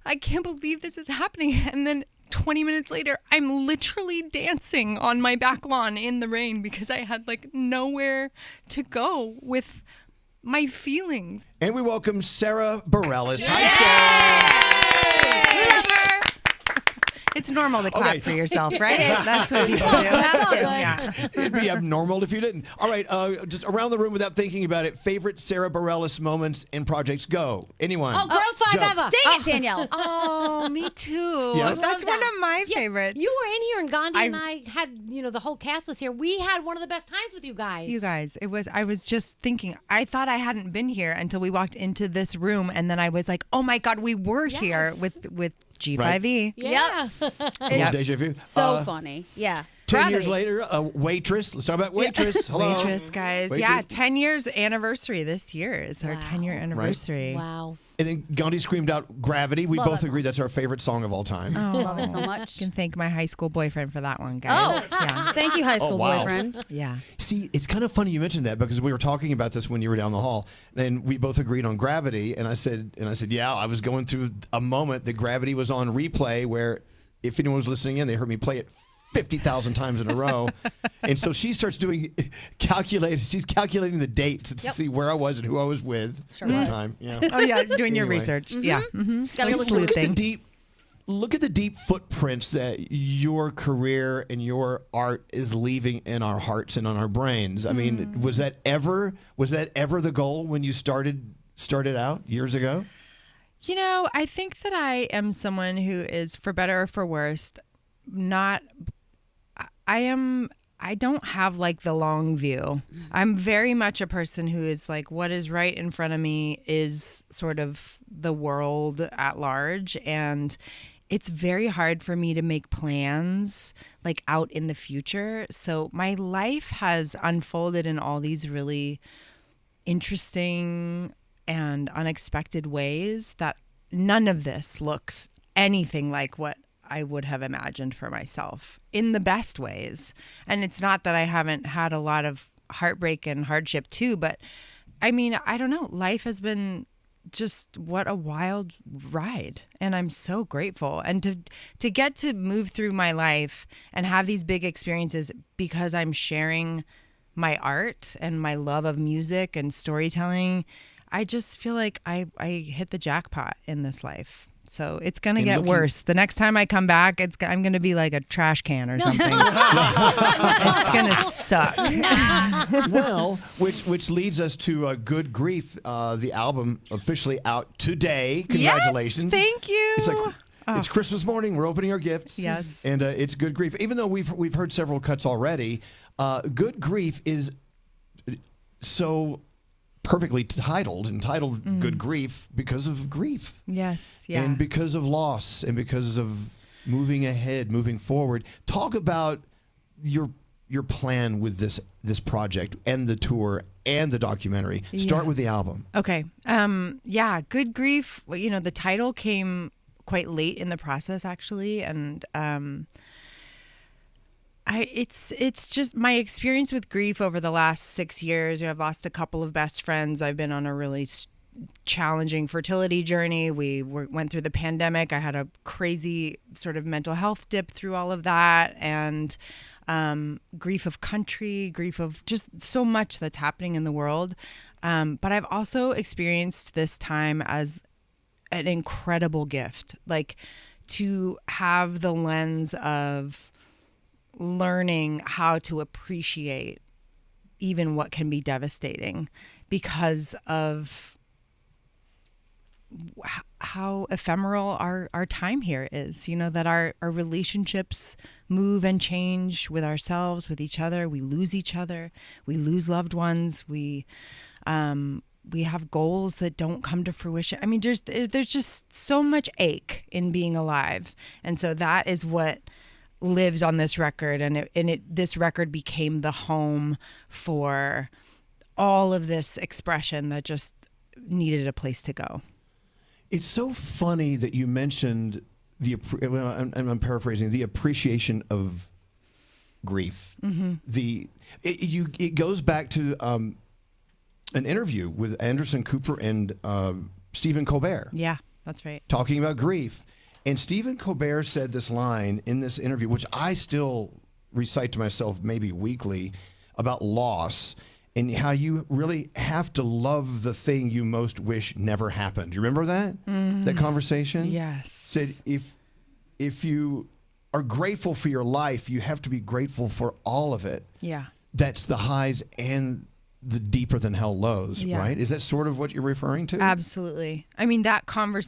I can't believe this is happening. And then 20 minutes later, I'm literally dancing on my back lawn in the rain because I had like nowhere to go with my feelings. And we welcome Sara Bareilles. Hi, Sara. We love her. It's normal to clap for yourself, right? That's what people do. Have to. Yeah. It'd be abnormal if you didn't. All right, just around the room without thinking about it, favorite Sara Bareilles moments in projects. Go. Anyone? Oh, Girls 5 Jump. ever. Dang it, Danielle. Oh, me too. Yeah. That's one of my favorites. You were in here and Gandhi and I had, the whole cast was here. We had one of the best times with you guys. You guys, I was just thinking, I thought I hadn't been here until we walked into this room, and then I was like, oh my God, we were here with G5E. Right. Yeah. It's deja vu. So funny. Yeah. 10 years later, Waitress. Let's talk about Waitress. Hello. Waitress, guys. Waitress. Yeah, 10 years anniversary this year is our 10-year anniversary. Wow. And then Gandhi screamed out Gravity. We both agree that's our favorite song of all time. Oh, Love it so much. I can thank my high school boyfriend for that one, guys. Oh, yeah. Thank you, high school wow. boyfriend. Yeah. See, it's kind of funny you mentioned that because we were talking about this when you were down the hall, and we both agreed on Gravity. And I said, yeah, I was going through a moment that Gravity was on replay where, if anyone was listening in, they heard me play it 50,000 times in a row. And so she starts she's calculating the dates to see where I was and who I was with at the time. Yeah. Oh, yeah, doing your research. Mm-hmm. Yeah. Mm-hmm. Gotta Look at the deep footprints that your career and your art is leaving in our hearts and on our brains. I mean, was that ever the goal when you started out years ago? I think that I am someone who is, for better or for worse, I don't have like the long view. I'm very much a person who is like, what is right in front of me is sort of the world at large. And it's very hard for me to make plans like out in the future. So my life has unfolded in all these really interesting and unexpected ways that none of this looks anything like what I would have imagined for myself in the best ways. And it's not that I haven't had a lot of heartbreak and hardship too, but I mean, I don't know. Life has been just what a wild ride. And I'm so grateful. And to get to move through my life and have these big experiences because I'm sharing my art and my love of music and storytelling, I just feel like I hit the jackpot in this life. So it's going to get worse. The next time I come back, I'm going to be like a trash can or something. It's going to suck. Well, which leads us to Good Grief, the album officially out today. Congratulations. Yes, thank you. It's like it's Christmas morning. We're opening our gifts. Yes. And it's Good Grief. Even though we've heard several cuts already, Good Grief is so perfectly entitled Good Grief because of grief. Yes, yeah. And because of loss and because of moving ahead, moving forward. Talk about your plan with this project and the tour and the documentary. Start with the album. Okay. Good Grief, the title came quite late in the process actually, and it's just my experience with grief over the last 6 years. I've lost a couple of best friends. I've been on a really challenging fertility journey. We went through the pandemic. I had a crazy sort of mental health dip through all of that, and grief of country, grief of just so much that's happening in the world. But I've also experienced this time as an incredible gift, like to have the lens of learning how to appreciate even what can be devastating because of how ephemeral our time here is, that our relationships move and change with ourselves, with each other. We lose each other. We lose loved ones. We have goals that don't come to fruition. I mean, there's just so much ache in being alive. And so that is what lives on this record, and this record became the home for all of this expression that just needed a place to go. It's so funny that you mentioned I'm paraphrasing, the appreciation of grief. Mm-hmm. It goes back to an interview with Anderson Cooper and Stephen Colbert. Yeah. That's right. talking about grief. And Stephen Colbert said this line in this interview, which I still recite to myself maybe weekly, about loss and how you really have to love the thing you most wish never happened. Do you remember that? That conversation? Yes. Said if you are grateful for your life, you have to be grateful for all of it. Yeah. That's the highs and the deeper than hell lows, Yeah. right? Is that sort of what you're referring to? Absolutely. I mean, that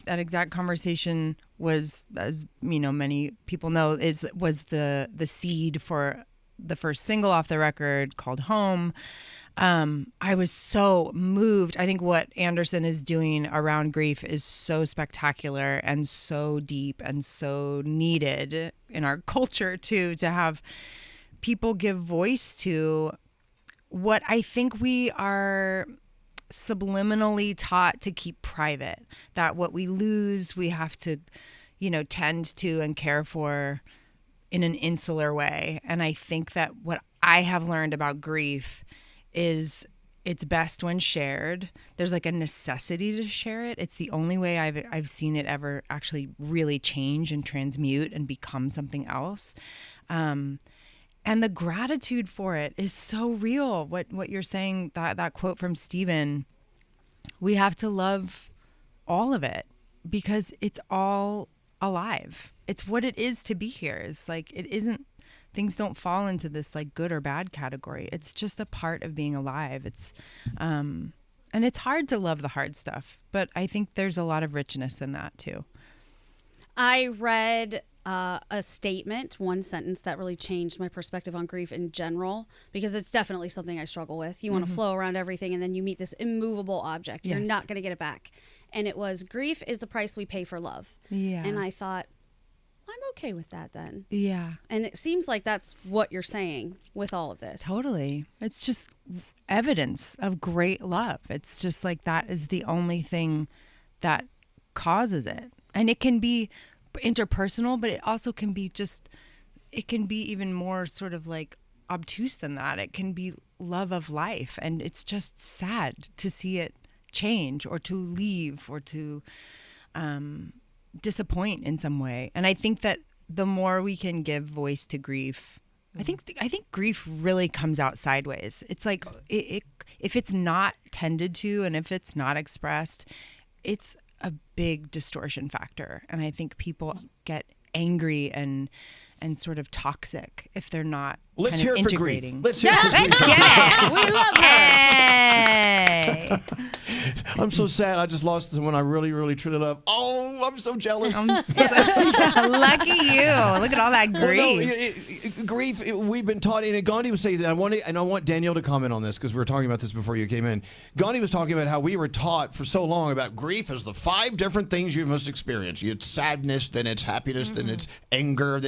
exact conversation was, as many people know, was the seed for the first single off the record called Home. I was so moved. I think what Anderson is doing around grief is so spectacular and so deep and so needed in our culture too, to have people give voice to what I think we are subliminally taught to keep private, that what we lose, we have to, tend to and care for in an insular way. And I think that what I have learned about grief is it's best when shared. There's like a necessity to share it. It's the only way I've seen it ever actually really change and transmute and become something else. And the gratitude for it is so real. What you're saying, that quote from Stephen, we have to love all of it because it's all alive. It's what it is to be here. It's like, it isn't, things don't fall into this like good or bad category. It's just a part of being alive. It's, and it's hard to love the hard stuff, but I think there's a lot of richness in that too. I read a statement, one sentence that really changed my perspective on grief in general, because it's definitely something I struggle with. You want to flow around everything, and then you meet this immovable object. You're not going to get it back. And it was, grief is the price we pay for love. Yeah. And I thought, I'm okay with that then. Yeah. And it seems like that's what you're saying with all of this. Totally. It's just evidence of great love. It's just like that is the only thing that causes it. And it can be interpersonal, but it also can be it can be even more sort of like obtuse than that. It can be love of life. And it's just sad to see it change or to leave or to disappoint in some way. And I think that the more we can give voice to grief, I think grief really comes out sideways. It's like if it's not tended to and if it's not expressed, it's a big distortion factor. And I think people get angry and sort of toxic if they're not Let's kind hear of it for grief. integrating. Let's hear it for grief. We love her. Hey! I'm so sad. I just lost someone I really, really, truly love. Oh, I'm so jealous. I'm so lucky you. Look at all that grief. Grief. We've been taught, and Gandhi was saying that. I want Danielle to comment on this because we were talking about this before you came in. Gandhi was talking about how we were taught for so long about grief as the 5 different things you must experience. It's sadness, then it's happiness, then it's anger.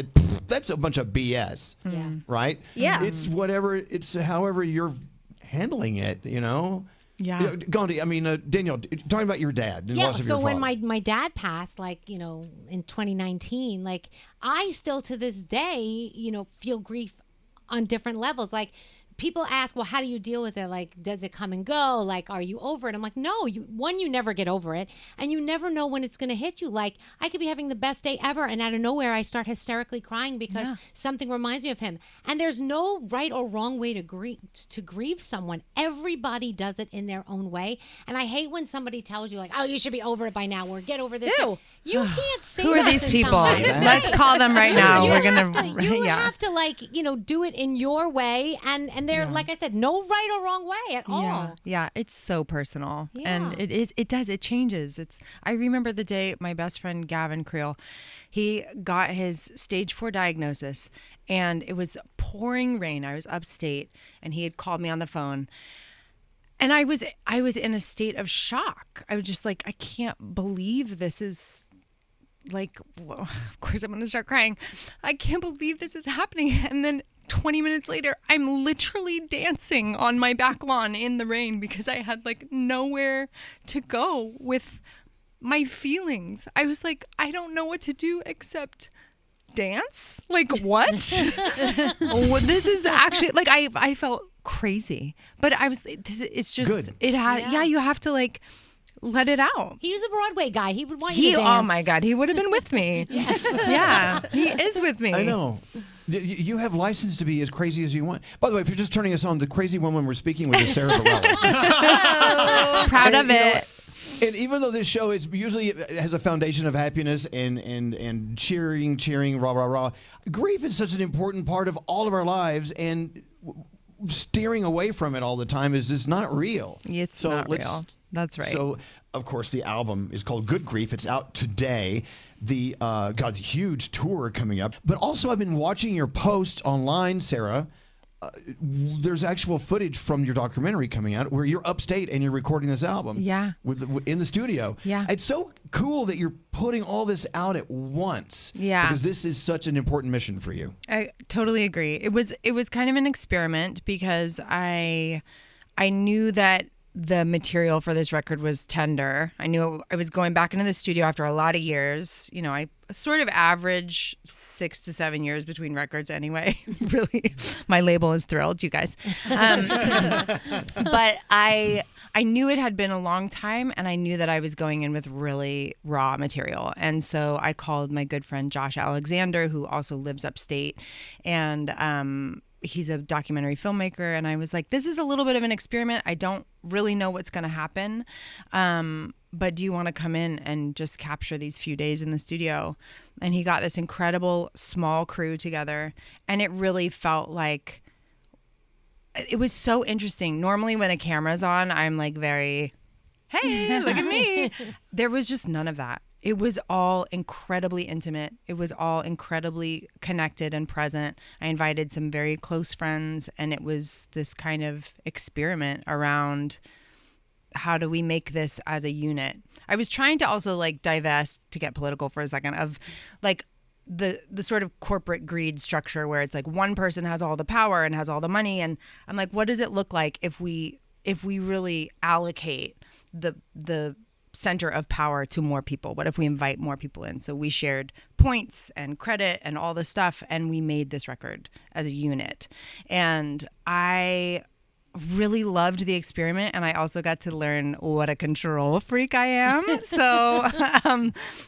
That's a bunch of BS. Yeah. Right? Yeah. It's however you're handling it, Yeah. Gandhi, Danielle, talking about your dad and Yeah, loss of so your when father. my dad passed, in 2019, I still to this day, feel grief on different levels. Like, people ask, well, how do you deal with it? Like, does it come and go? Like, are you over it? I'm like, no, you never get over it. And you never know when it's going to hit you. Like, I could be having the best day ever, and out of nowhere, I start hysterically crying because something reminds me of him. And there's no right or wrong way to grieve someone. Everybody does it in their own way. And I hate when somebody tells you, like, oh, you should be over it by now, or get over this. Ew. You can't say Who that are these to people? someone. Let's call them right now. You We're have gonna. to, you have to do it in your way, and there, like I said, no right or wrong way at all. Yeah, it's so personal, and Yeah. it changes. I remember the day my best friend Gavin Creel, he got his stage 4 diagnosis, and it was pouring rain. I was upstate, and he had called me on the phone. And I was in a state of shock. I was just like, I can't believe this is like, well, of course I'm going to start crying. I can't believe this is happening. And then 20 minutes later, I'm literally dancing on my back lawn in the rain because I had like nowhere to go with my feelings. I was like, I don't know what to do except dance. Like, what? This is actually like, I felt crazy, but it's just, Good. it had, you have to like let it out. He was a Broadway guy. He would want you to dance. Oh my God, he would have been with me. Yeah, he is with me. I know. You have license to be as crazy as you want. By the way, if you're just turning us on, the crazy woman we're speaking with is Sara Bareilles. Proud of it. And even though this show is usually has a foundation of happiness and cheering, rah, rah, rah, grief is such an important part of all of our lives, and steering away from it all the time is just not real. It's not real. That's right. So, of course, the album is called Good Grief. It's out today. The huge tour coming up. But also, I've been watching your posts online, Sara. There's actual footage from your documentary coming out where you're upstate and you're recording this album. Yeah. In the studio. Yeah. It's so cool that you're putting all this out at once. Yeah. Because this is such an important mission for you. I totally agree. It was kind of an experiment because I knew that the material for this record was tender. I knew I was going back into the studio after a lot of years. You know, I sort of average 6 to 7 years between records anyway. Really, my label is thrilled, you guys. But I knew it had been a long time, and I knew that I was going in with really raw material. And so I called my good friend Josh Alexander, who also lives upstate, and he's a documentary filmmaker, and I was like, this is a little bit of an experiment. I don't really know what's going to happen, but do you want to come in and just capture these few days in the studio? And he got this incredible small crew together, and it really felt like it was so interesting. Normally when a camera's on, I'm like very, hey, look at me. There was just none of that. It was all incredibly intimate. It was all incredibly connected and present. I invited some very close friends, and it was this kind of experiment around how do we make this as a unit. I was trying to also like divest, to get political for a second, of like the sort of corporate greed structure where it's like one person has all the power and has all the money, and I'm like, what does it look like if we really allocate the center of power to more people? What if we invite more people in? So we shared points and credit and all this stuff, and we made this record as a unit. And I really loved the experiment, and I also got to learn what a control freak I am. So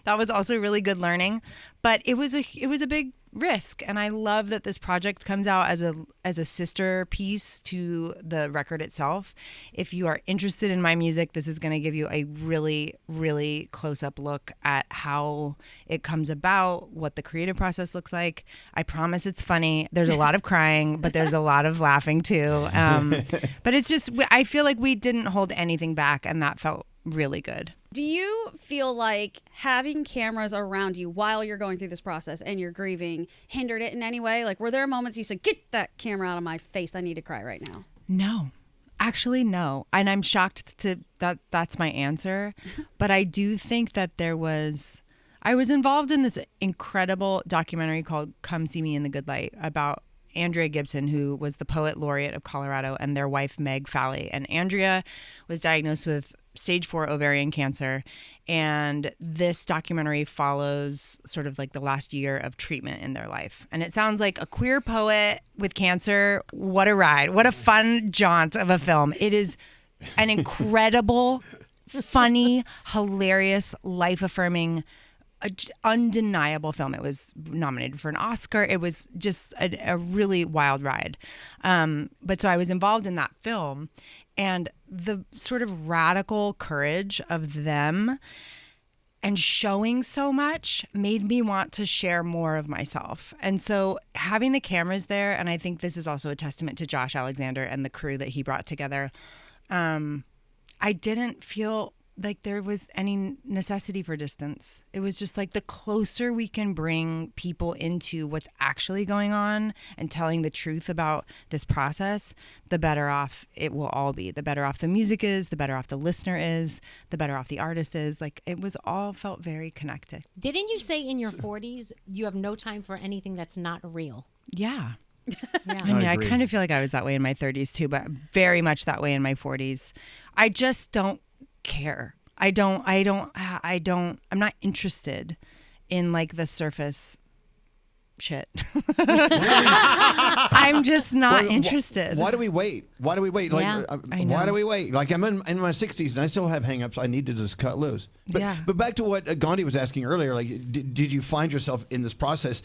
that was also really good learning. But it was a big risk, and I love that this project comes out as a sister piece to the record itself. If you are interested in my music, this is going to give you a really, really close-up look at how it comes about, what the creative process looks like. I promise it's funny. There's a lot of crying, but there's a lot of laughing too. But it's just, I feel like we didn't hold anything back, and that felt really good. Do you feel like having cameras around you while you're going through this process and you're grieving hindered it in any way? Like, were there moments you said, get that camera out of my face, I need to cry right now? No. Actually, no. And I'm shocked that's my answer. But I do think that I was involved in this incredible documentary called Come See Me in the Good Light about Andrea Gibson, who was the poet laureate of Colorado, and their wife, Meg Falley. And Andrea was diagnosed with stage 4 ovarian cancer. And this documentary follows sort of like the last year of treatment in their life. And it sounds like a queer poet with cancer. What a ride. What a fun jaunt of a film. It is an incredible, funny, hilarious, life-affirming, undeniable film. It was nominated for an Oscar. It was just a really wild ride. But so I was involved in that film, and the sort of radical courage of them and showing so much made me want to share more of myself. And so having the cameras there, and I think this is also a testament to Josh Alexander and the crew that he brought together, I didn't feel like there was any necessity for distance. It was just like the closer we can bring people into what's actually going on and telling the truth about this process, the better off it will all be. The better off the music is, the better off the listener is, the better off the artist is. Like, it was all felt very connected. Didn't you say in your 40s you have no time for anything that's not real? Yeah. Yeah. I mean, I kind of feel like I was that way in my 30s too, but very much that way in my 40s. I just don't care. I'm not interested in like the surface shit. I'm just not interested. Why do we wait? Why do we wait? Like, Yeah. why do we wait? Like, I'm in my 60s and I still have hang-ups. I need to just cut loose. But back to what Gandhi was asking earlier, like, did you find yourself in this process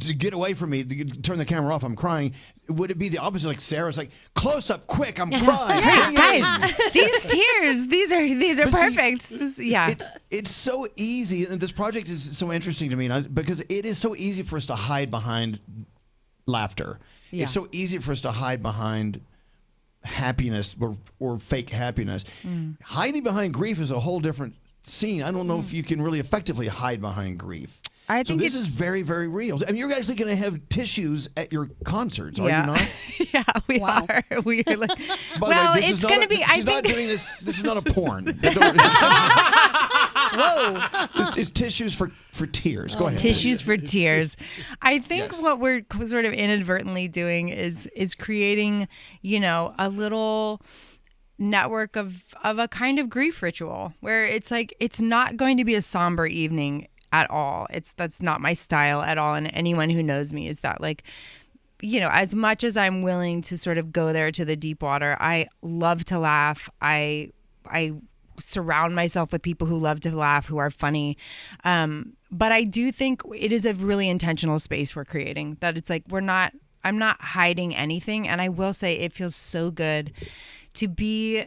to get away from me, to turn the camera off, I'm crying? Would it be the opposite? Like Sarah's like, close up, quick, I'm crying. Hey, guys, these tears, these are But see, perfect. It's so easy, and this project is so interesting to me because it is so easy for us to hide behind laughter. Yeah. It's so easy for us to hide behind happiness or fake happiness. Hiding behind grief is a whole different scene. I don't know if you can really effectively hide behind grief. I think this is very, very real. I mean, you're actually going to have tissues at your concerts, are yeah. you not? Yeah, we are. We are like, By well, the way, it's going to be. She's not doing this. This is not a porn. Whoa. It's tissues for tears. Go ahead. Tissues for tears. I think Yes. what we're sort of inadvertently doing is creating, a little network of a kind of grief ritual where it's like it's not going to be a somber evening at all. That's not my style at all. And anyone who knows me is that, like, as much as I'm willing to sort of go there to the deep water, I love to laugh. I surround myself with people who love to laugh, who are funny. But I do think it is a really intentional space we're creating, that it's like I'm not hiding anything. And I will say it feels so good to be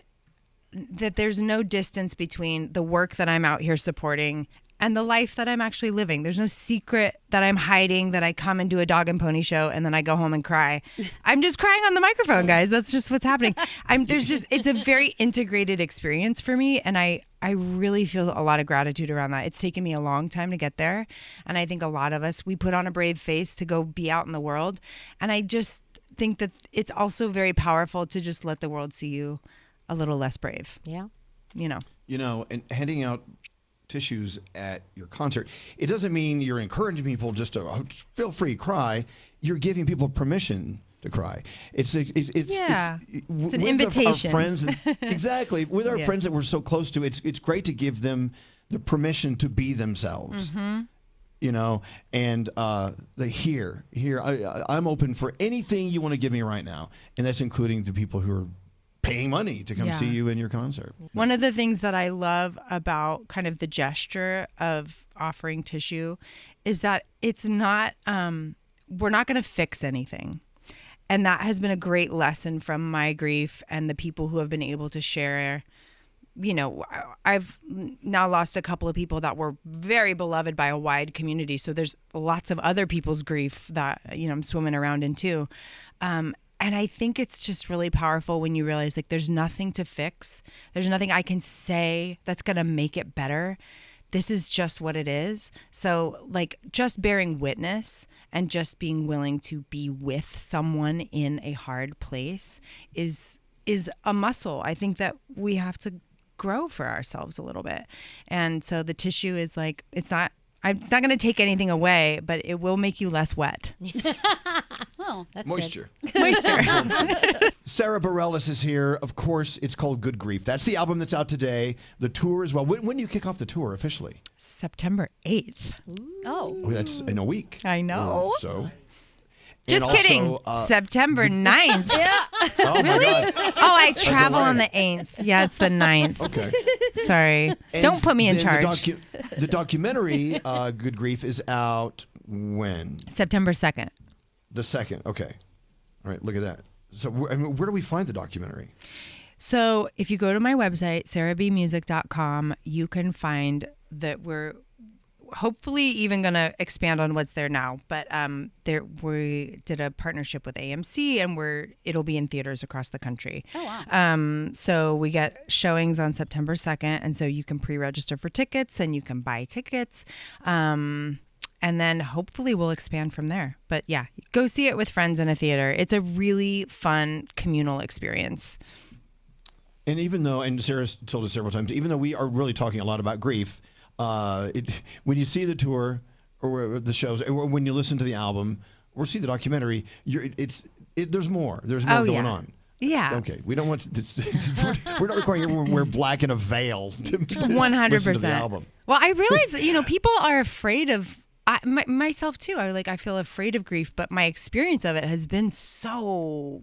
that there's no distance between the work that I'm out here supporting and the life that I'm actually living. There's no secret that I'm hiding, that I come and do a dog and pony show and then I go home and cry. I'm just crying on the microphone, guys. That's just what's happening. It's a very integrated experience for me. And I really feel a lot of gratitude around that. It's taken me a long time to get there. And I think a lot of us, we put on a brave face to go be out in the world. And I just think that it's also very powerful to just let the world see you a little less brave. Yeah. And handing out tissues at your concert, it doesn't mean you're encouraging people just to feel free, cry. You're giving people permission to cry. It's an invitation. Our friends, exactly. With our friends that we're so close to, it's great to give them the permission to be themselves. And I'm open for anything you want to give me right now, and that's including the people who are paying money to come see you in your concert. One of the things that I love about kind of the gesture of offering tissue is that it's not, we're not going to fix anything. And that has been a great lesson from my grief and the people who have been able to share. I've now lost a couple of people that were very beloved by a wide community. So there's lots of other people's grief that, I'm swimming around in too. And I think it's just really powerful when you realize, like, there's nothing to fix. There's nothing I can say that's going to make it better. This is just what it is. So, like, just bearing witness and just being willing to be with someone in a hard place is a muscle. I think that we have to grow for ourselves a little bit. And so the tissue is like, it's not going to take anything away, but it will make you less wet. Oh, that's Moisture. good. Moisture. Sara Bareilles is here. Of course, it's called Good Grief. That's the album that's out today. The tour as well. When do you kick off the tour officially? September 8th. Oh. Oh, that's in a week. I know. So. Just And kidding. also, September 9th. Oh, my God. Oh, I travel on the 8th. Yeah, it's the 9th. Okay. Sorry. And Don't put me in then charge. The documentary, Good Grief, is out when? September 2nd. The 2nd. Okay. All right. Look at that. So where do we find the documentary? So if you go to my website, sarabmusic.com, you can find that we're hopefully even going to expand on what's there now. But we did a partnership with AMC, and it'll be in theaters across the country. Oh, wow. So we get showings on September 2nd, and so you can pre-register for tickets and you can buy tickets. And then hopefully we'll expand from there. But yeah, go see it with friends in a theater. It's a really fun communal experience. And even though, and Sarah's told us several times, even though we are really talking a lot about grief, when you see the tour or the shows, or when you listen to the album or see the documentary, there's more. There's more going on. Yeah. Okay. We don't want to. We're not recording here. We're black in a veil to 100%. listen to the album. Well, I realize, people are afraid of. myself too. I feel afraid of grief, but my experience of it has been so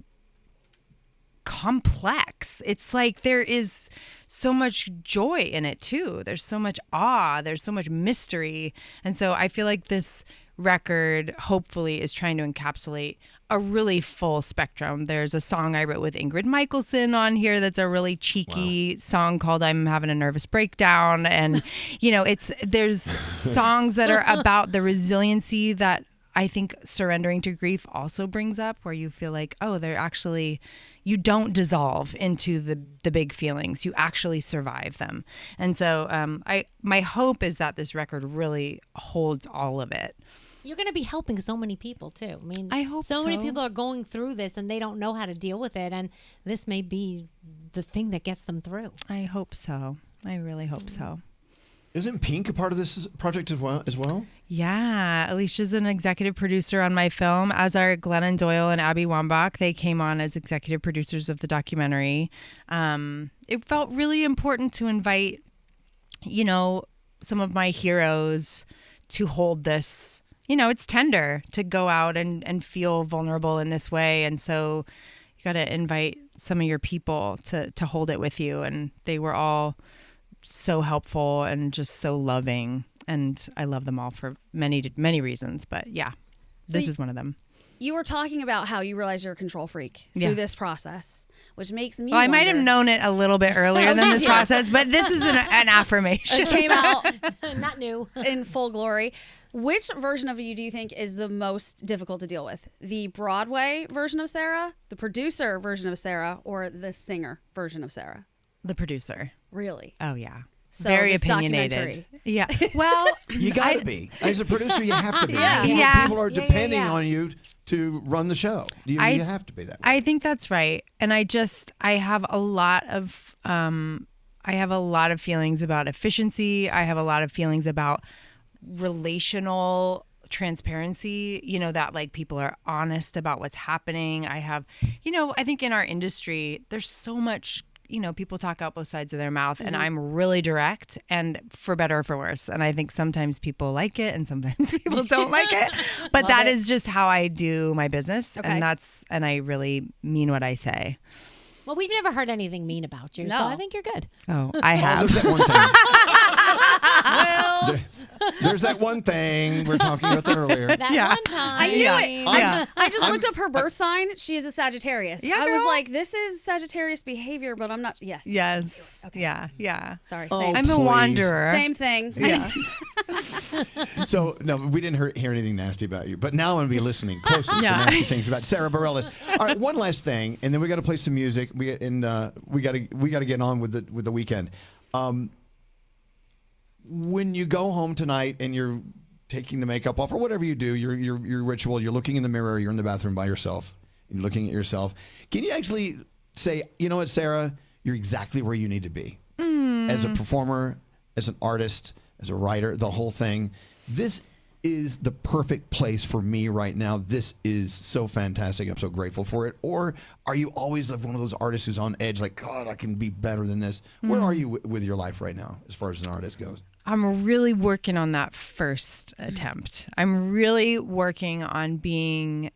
complex. It's like there is so much joy in it too. There's so much awe. There's so much mystery. And so I feel like this record hopefully is trying to encapsulate a really full spectrum. There's a song I wrote with Ingrid Michaelson on here that's a really cheeky song called I'm Having a Nervous Breakdown. And, there's songs that are about the resiliency that I think surrendering to grief also brings up, where you feel like, oh, they're actually, you don't dissolve into the big feelings. You actually survive them. And so my hope is that this record really holds all of it. You're going to be helping so many people too. I mean, I hope so many people are going through this and they don't know how to deal with it. And this may be the thing that gets them through. I hope so. I really hope so. Isn't Pink a part of this project as well? Yeah. Alicia's an executive producer on my film, as are Glennon Doyle and Abby Wambach. They came on as executive producers of the documentary. It felt really important to invite, some of my heroes to hold this. It's tender to go out and feel vulnerable in this way. And so you got to invite some of your people to hold it with you. And they were all so helpful and just so loving. And I love them all for many, many reasons. But yeah, this is one of them. You were talking about how you realize you're a control freak through this process, which makes me I might have known it a little bit earlier than this process, but this is an affirmation. It came out Not new. in full glory. Which version of you do you think is the most difficult to deal with? The Broadway version of Sara, the producer version of Sara, or the singer version of Sara? The producer. Really? Oh, yeah. So very this opinionated. documentary. Yeah. Well, You got to be. As a producer, you have to be. Yeah. People are depending on you to run the show. You have to be that way. I think that's right. And I have a lot of feelings about efficiency. I have a lot of feelings about relational transparency, that like people are honest about what's happening. I think in our industry, there's so much, people talk out both sides of their mouth, and I'm really direct, and for better or for worse. And I think sometimes people like it and sometimes people don't like it, but that is just how I do my business. Okay. And I really mean what I say. Well, we've never heard anything mean about you, so I think you're good. Oh, I have. There's that one thing. Well, There's that one thing we were talking about that earlier. That one time. I knew it. Yeah. I just looked up her birth sign. She is a Sagittarius. Yeah, I was girl. like, this is Sagittarius behavior, but I'm not. Yes. Yes. Okay. Yeah. Sorry. Oh, Same, I'm a please. wanderer. same thing. Yeah. So, no, we didn't hear anything nasty about you. But now I'm going to be listening closely for nasty things about Sara Bareilles. All right, one last thing, and then we got to play some music. We got to get on with the weekend. When you go home tonight and you're taking the makeup off or whatever you do, your ritual, you're looking in the mirror, you're in the bathroom by yourself, you're looking at yourself. Can you actually say, you know what, Sara, you're exactly where you need to be as a performer, as an artist, as a writer, the whole thing. This is the perfect place for me right now. This is so fantastic. I'm so grateful for it. Or are you always one of those artists who's on edge, like, God, I can be better than this? Where are you with your life right now as far as an artist goes? I'm really working on that first attempt. I'm really working on being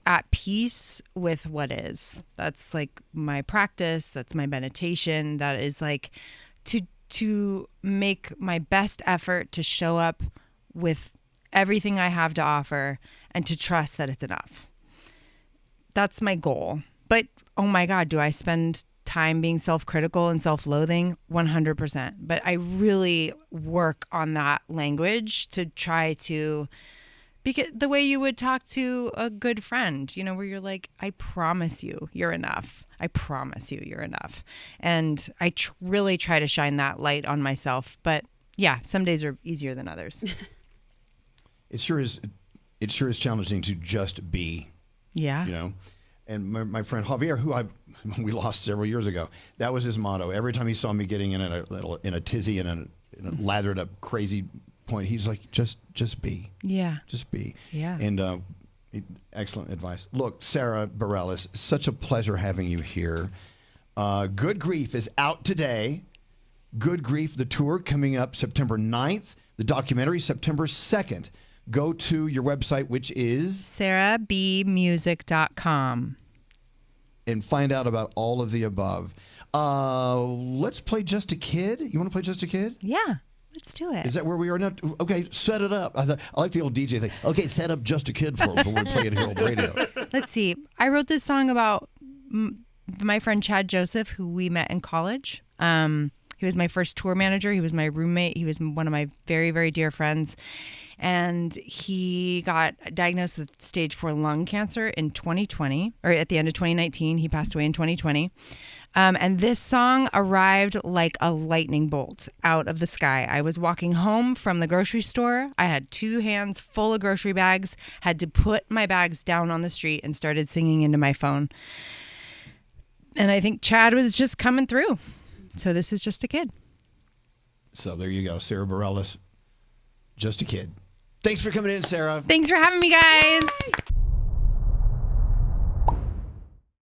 at peace with what is. That's like my practice. That's my meditation. That is like to make my best effort to show up with everything I have to offer and to trust that it's enough. That's my goal. But oh my God, do I spend time being self-critical and self-loathing? 100%. But I really work on that language to try to, because the way you would talk to a good friend, where you're like, I promise you, you're enough. I promise you, you're enough. And I really try to shine that light on myself. But yeah, some days are easier than others. It sure is challenging to just be. Yeah. And my friend Javier, who we lost several years ago, that was his motto. Every time he saw me getting in a tizzy and in a lathered up crazy point, he's like, just be. Yeah. Just be. Yeah. And excellent advice. Look, Sara Bareilles, such a pleasure having you here. Good Grief is out today. Good Grief, the tour, coming up September 9th. The documentary, September 2nd. go to your website, which is sarahbmusic.com. and find out about all of the above. Let's play Just a Kid. You want to play Just a Kid? Yeah, let's do it. Is that where we are now? Okay, set it up. I like the old DJ thing. Okay, set up Just a Kid for us when we play it here on the radio. Let's see. I wrote this song about my friend Chad Joseph, who we met in college. He was my first tour manager. He was my roommate. He was one of my very, very dear friends. And he got diagnosed with stage 4 lung cancer in 2020, or at the end of 2019. He passed away in 2020. And this song arrived like a lightning bolt out of the sky. I was walking home from the grocery store. I had 2 hands full of grocery bags, had to put my bags down on the street and started singing into my phone. And I think Chad was just coming through. So this is Just a Kid. So there you go. Sara Bareilles, Just a Kid. Thanks for coming in, Sara. Thanks for having me, guys.